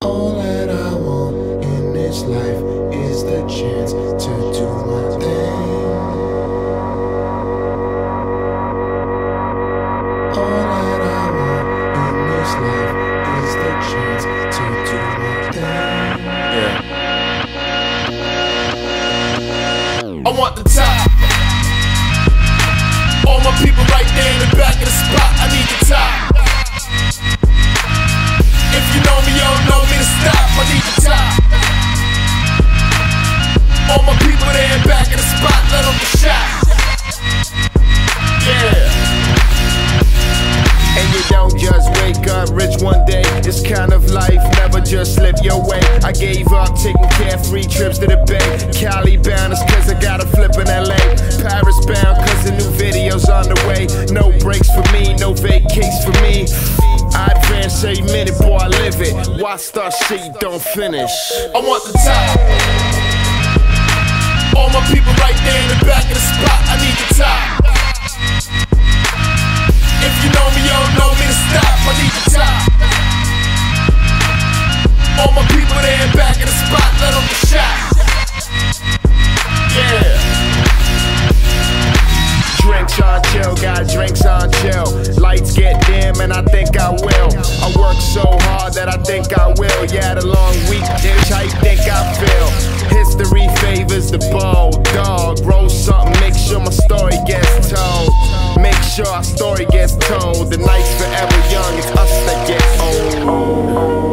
All that I want in this life is the chance to do my thing. All that I want in this life is the chance to do my thing. I want the top. All my people right there in the back of the spot. I need the top. If you know me, you don't know me to stop. I need the top. All my people there in back of the spot. Let them get shot. Yeah. And you don't just wake up rich one day. This kind of life never just slip your way. I gave up taking carefree trips to the Bay. Cali bound is cause I got a flip in LA. Paris bound cause the new video's on the way. No breaks for me, no vacates for me. I advance every minute, boy, I live it. Why start shit you don't finish? I want the top. All my people right there in the back of the spot. I need the top. If you know me, you don't know me to stop. I need the top. All my people there in back of the spot. Let them get shot. Yeah. Drinks on chill, got drinks on chill. Lights get dim and I think I will. I work so hard that I think I will. Yeah, the long week, bitch, how you think I feel? History favors the bold dog. Roll something, make sure my story gets told. Make sure our story gets told. The night's forever young, it's us that get old.